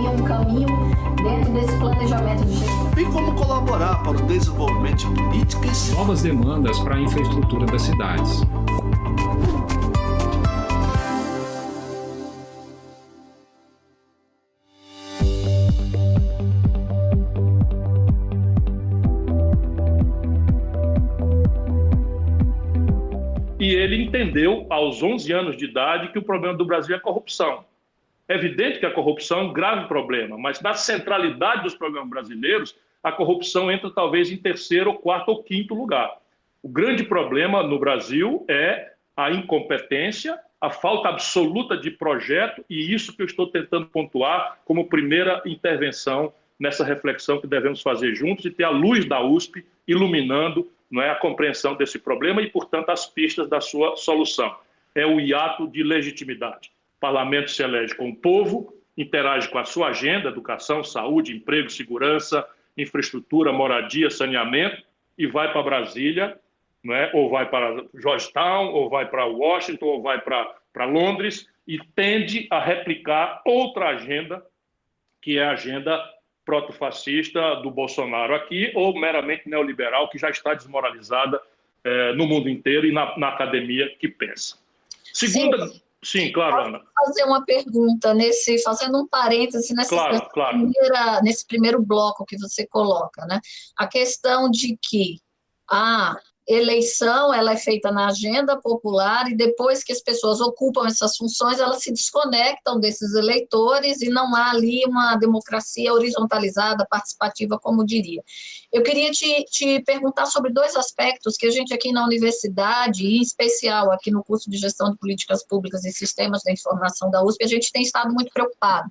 um caminho dentro desse planejamento de gestão. Bem como colaborar para o desenvolvimento de políticas. Novas demandas para a infraestrutura das cidades. E ele entendeu, aos 11 anos de idade, que o problema do Brasil é a corrupção. É evidente que a corrupção é um grave problema, mas na centralidade dos problemas brasileiros, a corrupção entra talvez em terceiro, quarto ou quinto lugar. O grande problema no Brasil é a incompetência, a falta absoluta de projeto, e isso que eu estou tentando pontuar como primeira intervenção nessa reflexão que devemos fazer juntos e ter a luz da USP iluminando, não é, a compreensão desse problema e, portanto, as pistas da sua solução. É o hiato de legitimidade. O parlamento se elege com o povo, interage com a sua agenda, educação, saúde, emprego, segurança, infraestrutura, moradia, saneamento, e vai para Brasília, não é? Ou vai para Georgetown, ou vai para Washington, ou vai para Londres, e tende a replicar outra agenda, que é a agenda protofascista do Bolsonaro aqui, ou meramente neoliberal, que já está desmoralizada no mundo inteiro e na academia que pensa. Segunda... Sim, claro, Ana. Posso fazer uma pergunta, fazendo um parêntese nesse primeiro bloco que você coloca, né? A questão de que a eleição ela é feita na agenda popular e depois que as pessoas ocupam essas funções, elas se desconectam desses eleitores e não há ali uma democracia horizontalizada, participativa, como diria. Eu queria te perguntar sobre dois aspectos que a gente aqui na universidade, e em especial aqui no curso de Gestão de Políticas Públicas e Sistemas da Informação da USP, a gente tem estado muito preocupado.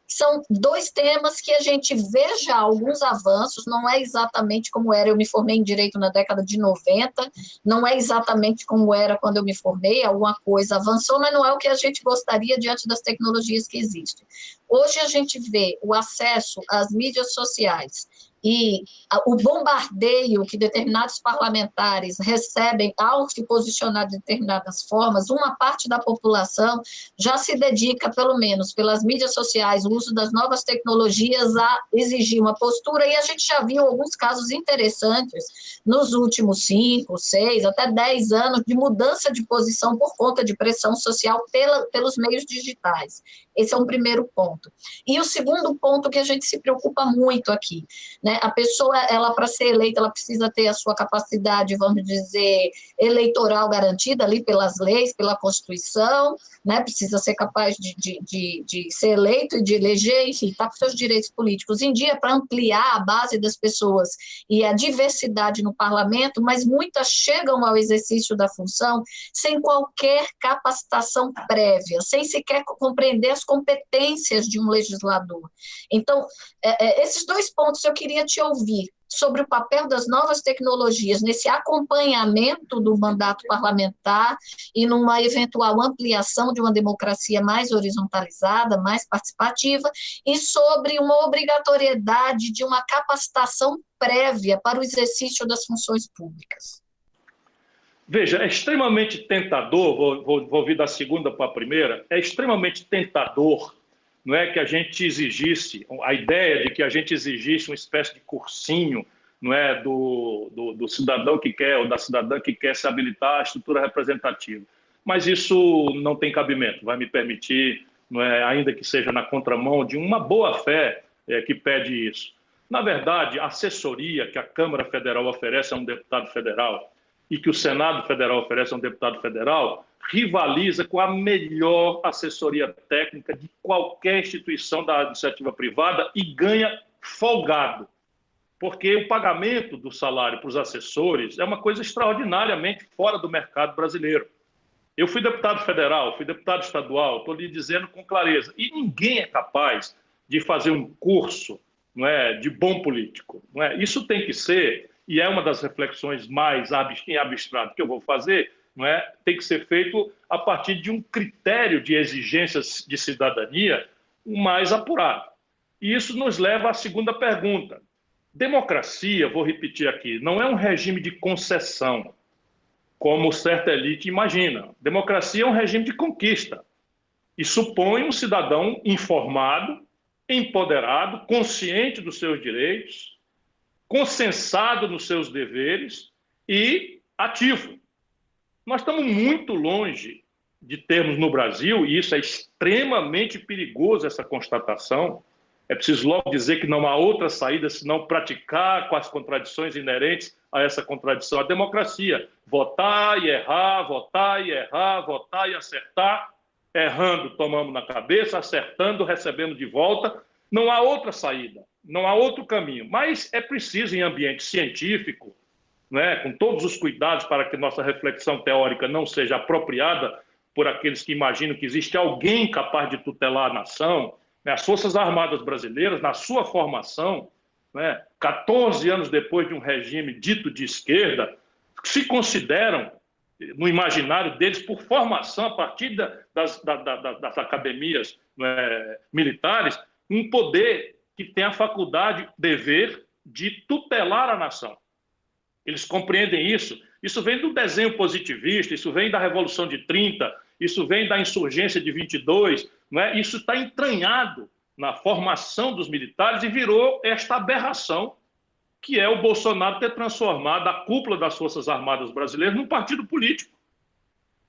São dois temas que a gente vê já alguns avanços, não é exatamente como era, eu me formei em Direito na década de 90, não é exatamente como era quando eu me formei, alguma coisa avançou, mas não é o que a gente gostaria diante das tecnologias que existem. Hoje a gente vê o acesso às mídias sociais e o bombardeio que determinados parlamentares recebem ao se posicionar de determinadas formas, uma parte da população já se dedica, pelo menos pelas mídias sociais, o uso das novas tecnologias, a exigir uma postura, e a gente já viu alguns casos interessantes nos últimos 5, 6, até 10 anos de mudança de posição por conta de pressão social pelos meios digitais. Esse é um primeiro ponto. E o segundo ponto que a gente se preocupa muito aqui, né? A pessoa, ela para ser eleita, ela precisa ter a sua capacidade, vamos dizer, eleitoral garantida ali pelas leis, pela Constituição, né? Precisa ser capaz de ser eleito e de eleger, enfim, está com seus direitos políticos em dia para ampliar a base das pessoas e a diversidade no parlamento, mas muitas chegam ao exercício da função sem qualquer capacitação prévia, sem sequer compreender as competências de um legislador. Então, esses dois pontos eu queria te ouvir sobre o papel das novas tecnologias nesse acompanhamento do mandato parlamentar e numa eventual ampliação de uma democracia mais horizontalizada, mais participativa, e sobre uma obrigatoriedade de uma capacitação prévia para o exercício das funções públicas. Veja, é extremamente tentador, vou vir da segunda para a primeira, é extremamente tentador, não é, que a gente exigisse, a ideia de que a gente exigisse uma espécie de cursinho, não é, do cidadão que quer ou da cidadã que quer se habilitar à estrutura representativa. Mas isso não tem cabimento, vai me permitir, não é, ainda que seja na contramão de uma boa-fé que pede isso. Na verdade, a assessoria que a Câmara Federal oferece a um deputado federal e que o Senado Federal oferece a um deputado federal, rivaliza com a melhor assessoria técnica de qualquer instituição da iniciativa privada e ganha folgado, porque o pagamento do salário para os assessores é uma coisa extraordinariamente fora do mercado brasileiro. Eu fui deputado federal, fui deputado estadual, estou lhe dizendo com clareza, e ninguém é capaz de fazer um curso, não é, de bom político. Não é? Isso tem que ser, e é uma das reflexões mais em abstrato que eu vou fazer, não é? Tem que ser feito a partir de um critério de exigências de cidadania mais apurado. E isso nos leva à segunda pergunta. Democracia, vou repetir aqui, não é um regime de concessão, como certa elite imagina. Democracia é um regime de conquista e supõe um cidadão informado, empoderado, consciente dos seus direitos, consensado nos seus deveres e ativo. Nós estamos muito longe de termos no Brasil, e isso é extremamente perigoso, essa constatação. É preciso logo dizer que não há outra saída senão praticar com as contradições inerentes a essa contradição. A democracia, votar e errar, votar e errar, votar e acertar, errando tomamos na cabeça, acertando recebemos de volta. Não há outra saída, não há outro caminho. Mas é preciso, em ambiente científico, né, com todos os cuidados para que nossa reflexão teórica não seja apropriada por aqueles que imaginam que existe alguém capaz de tutelar a nação, né, as Forças Armadas Brasileiras, na sua formação, né, 14 anos depois de um regime dito de esquerda, se consideram, no imaginário deles, por formação a partir das academias, né, militares, um poder que tem a faculdade, dever, de tutelar a nação. Eles compreendem isso. Isso vem do desenho positivista, isso vem da Revolução de 30, isso vem da insurgência de 22, não é? Isso está entranhado na formação dos militares e virou esta aberração que é o Bolsonaro ter transformado a cúpula das Forças Armadas Brasileiras num partido político.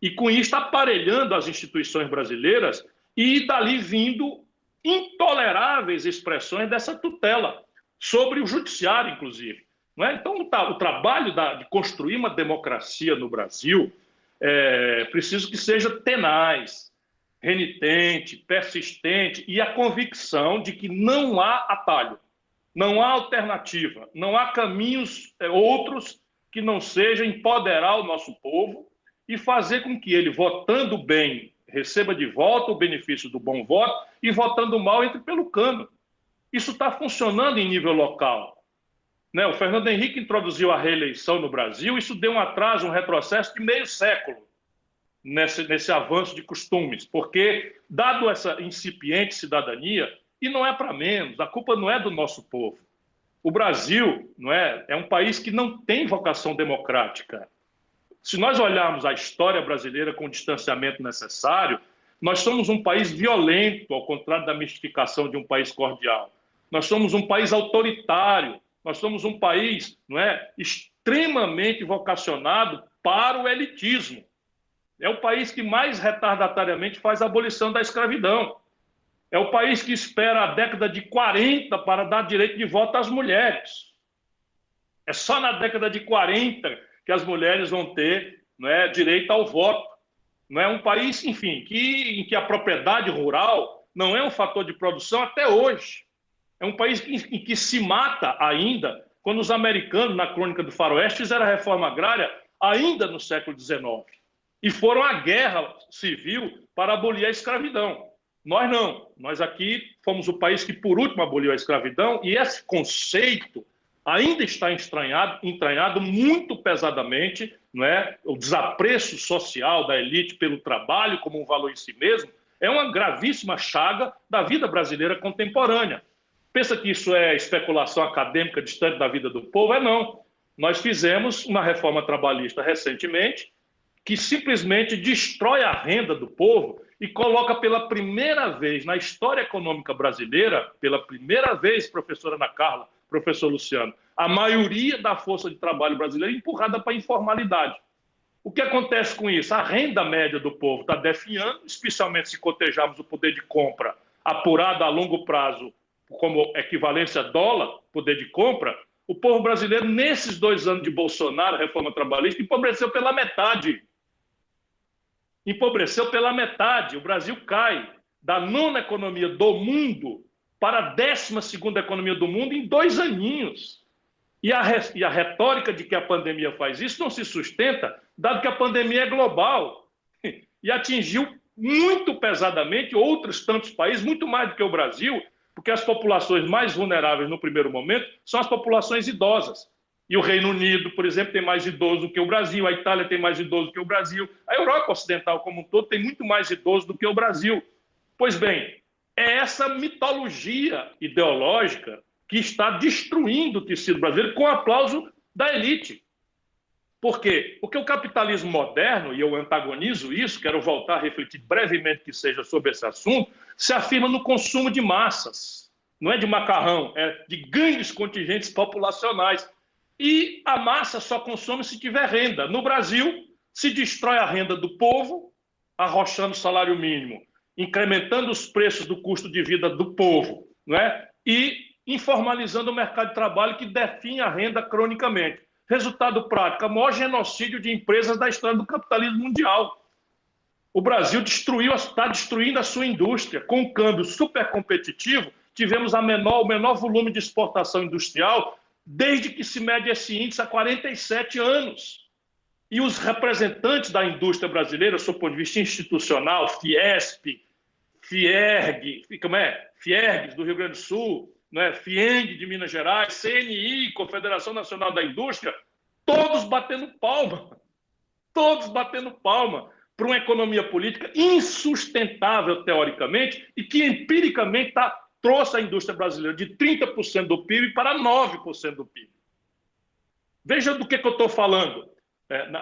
E com isso aparelhando as instituições brasileiras e dali vindo intoleráveis expressões dessa tutela sobre o judiciário, inclusive. Não é? Então, o trabalho de construir uma democracia no Brasil é preciso que seja tenaz, renitente, persistente e a convicção de que não há atalho, não há alternativa, não há caminhos outros que não sejam empoderar o nosso povo e fazer com que ele, votando bem, receba de volta o benefício do bom voto e, votando mal, entre pelo cano. Isso está funcionando em nível local. Né? O Fernando Henrique introduziu a reeleição no Brasil, isso deu um atraso, um retrocesso de meio século nesse avanço de costumes, porque, dado essa incipiente cidadania, e não é para menos, a culpa não é do nosso povo. O Brasil, não é um país que não tem vocação democrática. Se nós olharmos a história brasileira com o distanciamento necessário, nós somos um país violento, ao contrário da mistificação de um país cordial. Nós somos um país autoritário, nós somos um país, extremamente vocacionado para o elitismo. É o país que mais retardatariamente faz a abolição da escravidão. É o país que espera a década de 40 para dar direito de voto às mulheres. É só na década de 40 que as mulheres vão ter direito ao voto. Não é um país, enfim, em que a propriedade rural não é um fator de produção até hoje. É um país em que se mata ainda, quando os americanos, na crônica do Faroeste, fizeram a reforma agrária ainda no século XIX. E foram à guerra civil para abolir a escravidão. Nós não. Nós aqui fomos o país que, por último, aboliu a escravidão, e esse conceito ainda está entranhado muito pesadamente, o desapreço social da elite pelo trabalho como um valor em si mesmo, é uma gravíssima chaga da vida brasileira contemporânea. Pensa que isso é especulação acadêmica distante da vida do povo? Não. Nós fizemos uma reforma trabalhista recentemente que simplesmente destrói a renda do povo e coloca pela primeira vez na história econômica brasileira, pela primeira vez, professora Ana Carla, professor Luciano, a maioria da força de trabalho brasileira empurrada para a informalidade. O que acontece com isso? A renda média do povo está definhando, especialmente se cotejarmos o poder de compra apurado a longo prazo como equivalência a dólar, poder de compra. O povo brasileiro, nesses 2 anos de Bolsonaro, reforma trabalhista, empobreceu pela metade. Empobreceu pela metade. O Brasil cai da 9ª economia do mundo para a 12ª economia do mundo em 2 aninhos. E a retórica de que a pandemia faz isso não se sustenta, dado que a pandemia é global e atingiu muito pesadamente outros tantos países, muito mais do que o Brasil, porque as populações mais vulneráveis no primeiro momento são as populações idosas. E o Reino Unido, por exemplo, tem mais idosos do que o Brasil, a Itália tem mais idosos do que o Brasil, a Europa Ocidental como um todo tem muito mais idosos do que o Brasil. Pois bem, é essa mitologia ideológica que está destruindo o tecido brasileiro com o aplauso da elite. Por quê? Porque o capitalismo moderno, e eu antagonizo isso, quero voltar a refletir brevemente que seja sobre esse assunto, se afirma no consumo de massas. Não é de macarrão, é de grandes contingentes populacionais. E a massa só consome se tiver renda. No Brasil, se destrói a renda do povo, arrochando o salário mínimo, incrementando os preços do custo de vida do povo, não é? E informalizando o mercado de trabalho que define a renda cronicamente. Resultado prático, o maior genocídio de empresas da história do capitalismo mundial. O Brasil está destruindo a sua indústria. Com um câmbio super competitivo, tivemos o menor volume de exportação industrial desde que se mede esse índice há 47 anos. E os representantes da indústria brasileira, do ponto de vista institucional, Fiesp, Fierg, Fiergs do Rio Grande do Sul, né, FIENG de Minas Gerais, CNI, Confederação Nacional da Indústria, todos batendo palma para uma economia política insustentável teoricamente e que empiricamente trouxe a indústria brasileira de 30% do PIB para 9% do PIB. Veja do que eu estou falando.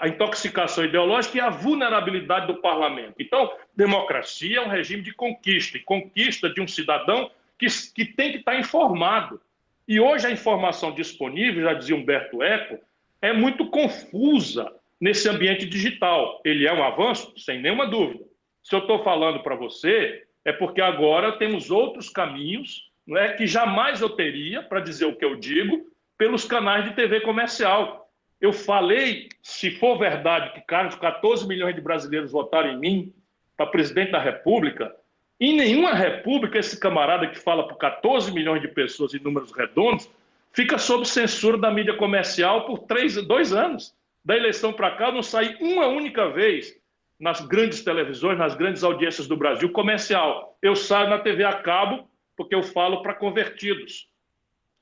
A intoxicação ideológica e a vulnerabilidade do parlamento. Então, democracia é um regime de conquista, e conquista de um cidadão que tem que estar informado. E hoje a informação disponível, já dizia Humberto Eco, é muito confusa nesse ambiente digital. Ele é um avanço? Sem nenhuma dúvida. Se eu estou falando para você, é porque agora temos outros caminhos, não é, que jamais eu teria, para dizer o que eu digo, pelos canais de TV comercial. Eu falei, se for verdade, que 14 milhões de brasileiros votaram em mim para presidente da República, em nenhuma república esse camarada que fala por 14 milhões de pessoas em números redondos fica sob censura da mídia comercial por 2 anos. Da eleição para cá, eu não saí uma única vez nas grandes televisões, nas grandes audiências do Brasil comercial. Eu saio na TV a cabo porque eu falo para convertidos,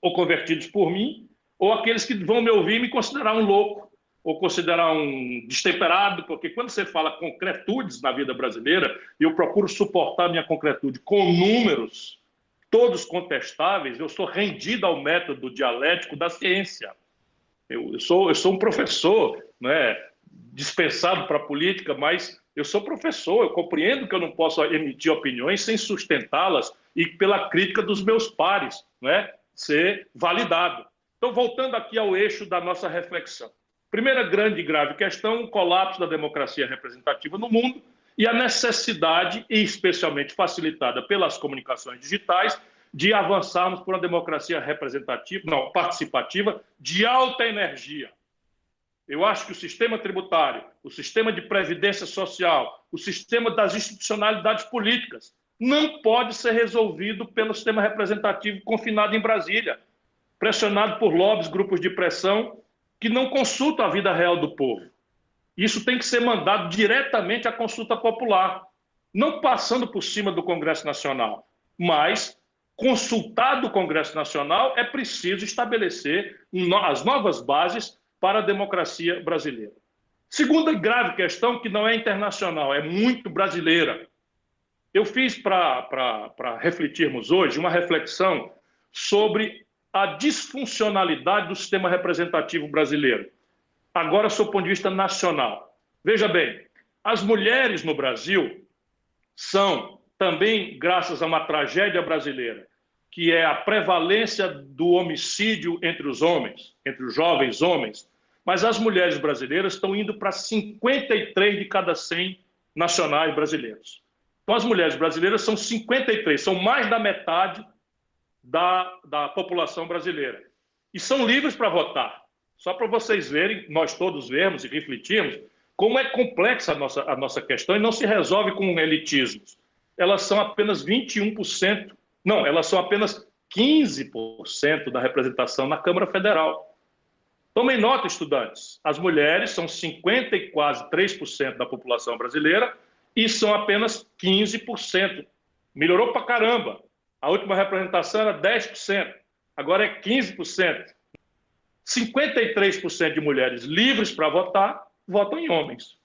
ou convertidos por mim, ou aqueles que vão me ouvir e me considerar um louco, ou considerar um destemperado, porque quando você fala concretudes na vida brasileira, e eu procuro suportar minha concretude com números, todos contestáveis, eu sou rendido ao método dialético da ciência. Eu sou um professor, né, dispensado para a política, mas eu sou professor, eu compreendo que eu não posso emitir opiniões sem sustentá-las e pela crítica dos meus pares, né, ser validado. Então, voltando aqui ao eixo da nossa reflexão. Primeira grande e grave questão, o colapso da democracia representativa no mundo e a necessidade, e especialmente facilitada pelas comunicações digitais, de avançarmos por uma democracia participativa de alta energia. Eu acho que o sistema tributário, o sistema de previdência social, o sistema das institucionalidades políticas não pode ser resolvido pelo sistema representativo confinado em Brasília, pressionado por lobbies, grupos de pressão, que não consultam a vida real do povo. Isso tem que ser mandado diretamente à consulta popular, não passando por cima do Congresso Nacional, mas, consultado o Congresso Nacional, é preciso estabelecer as novas bases para a democracia brasileira. Segunda grave questão, que não é internacional, é muito brasileira. Eu fiz, para refletirmos hoje, uma reflexão sobre a disfuncionalidade do sistema representativo brasileiro. Agora, sob o ponto de vista nacional. Veja bem, as mulheres no Brasil são também, graças a uma tragédia brasileira, que é a prevalência do homicídio entre os homens, entre os jovens homens, mas as mulheres brasileiras estão indo para 53 de cada 100 nacionais brasileiros. Então, as mulheres brasileiras são 53, são mais da metade da população brasileira. E são livres para votar. Só para vocês verem, nós todos vermos e refletirmos como é complexa a nossa questão e não se resolve com elitismos. Elas são apenas 21%, não, elas são apenas 15% da representação na Câmara Federal. Tomem nota, estudantes, as mulheres são 50 e quase 3% da população brasileira e são apenas 15%. Melhorou para caramba. A última representação era 10%, agora é 15%. 53% de mulheres livres para votar, votam em homens.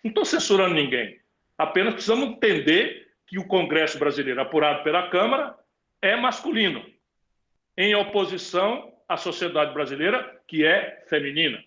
Não estou censurando ninguém. Apenas precisamos entender que o Congresso brasileiro, apurado pela Câmara, é masculino, em oposição à sociedade brasileira, que é feminina.